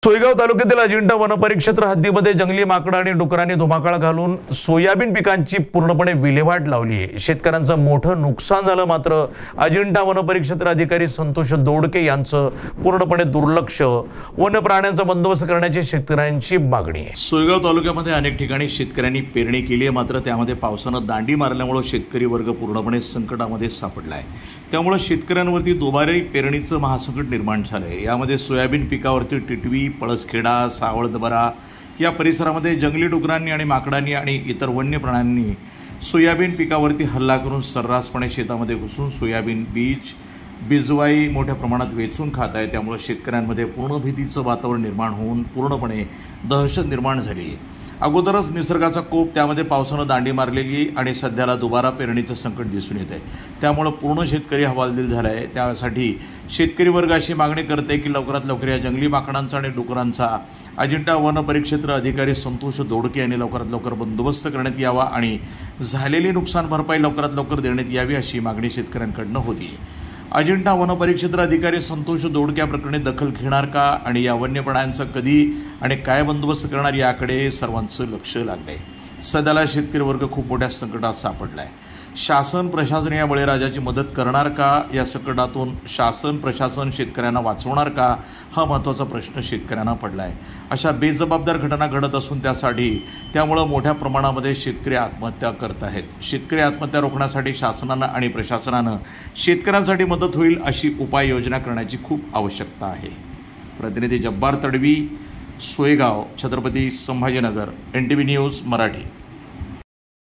सोयगाव तालुक्यातील अजिंठा वनपरिक्षेत्र हद्दीमध्ये जंगली माकडं आणि डुकरांनी धुमाकाळ घालून सोयाबीन पिकांची पूर्णपणे विल्हेवाट लावली आहे। शेतकऱ्यांचं मोठं नुकसान झालं। मात्र अजिंठा वनपरिक्षेत्र अधिकारी संतोष दोडके यांचं पूर्णपणे दुर्लक्ष। वन प्राण्यांचा बंदोबस्त करण्याची शेतकऱ्यांची मागणी आहे। सोयगाव तालुक्यामध्ये अनेक ठिकाणी शेतकऱ्यांनी पेरणी केली आहे, मात्र त्यामध्ये पावसानं दांडी मारल्यामुळे शेतकरी वर्ग पूर्णपणे संकटामध्ये सापडला आहे। त्यामुळे शेतकऱ्यांवरती दुबारी पेरणीचं महासंकट निर्माण झालंय। यामध्ये सोयाबीन पिकावरती टिटवी, पळसखेडा, सावळदबरा या परिसरामध्ये जंगली डुकरांनी आणि माकडांनी आणि इतर वन्य प्राण्यांनी सोयाबीन पिकावरती हल्ला करून सर्रासपणे शेतामध्ये घुसून सोयाबीन बीजवाई मोठ्या प्रमाणात वेचून खात आहे। त्यामुळे शेतकऱ्यांमध्ये पूर्ण भीतीचं वातावरण निर्माण होऊन पूर्णपणे दहशत निर्माण झाली। अगोदरच निसर्गाचा कोप, त्यामध्ये पावसानं दांडी मारलेली आणि सध्याला दुबारा पेरणीचं संकट दिसून येत आहे। त्यामुळे पूर्ण शेतकरी हवालदिल झाला आहे। त्यासाठी शेतकरी वर्ग अशी मागणी करते की लवकरात लवकर या जंगली माकडांचा आणि डुकरांचा अजिंठा वनपरिक्षेत्र अधिकारी संतोष दोडके यांनी लवकरात लवकर बंदोबस्त करण्यात यावा आणि झालेली नुकसान भरपाई लवकरात लवकर देण्यात यावी अशी मागणी शेतकऱ्यांकडून होती। अजिंठा वनपरिक्षेत्र अधिकारी संतोष दोडके प्रकरणी दखल घेणार का आणि या वन्य प्राण्यांचा कधी आणि काय बंदोबस्त करणार याकडे सर्वांचं लक्ष लागलंय। सध्याला शेतकरी वर्ग खूप मोठ्या संकटात सापडलाय। शासन प्रशासन या बळीराजाची मदत करणार का? या संकटातून शासन प्रशासन शेतकऱ्यांना वाचवणार का? हा महत्त्वाचा प्रश्न शेतकऱ्यांना पडलाय। अशा बेजबाबदार घटना घडत असून त्यामुळे मोठ्या प्रमाणामध्ये शेतकरी आत्महत्या करत आहेत। शेतकरी आत्महत्या रोखण्यासाठी शासनानं आणि प्रशासनानं शेतकऱ्यांसाठी मदत होईल अशी उपाययोजना करण्याची खूप आवश्यकता आहे। प्रतिनिधी जब्बार तडवी, सोयगाव, छत्रपती संभाजीनगर, NTV न्यूज मराठी।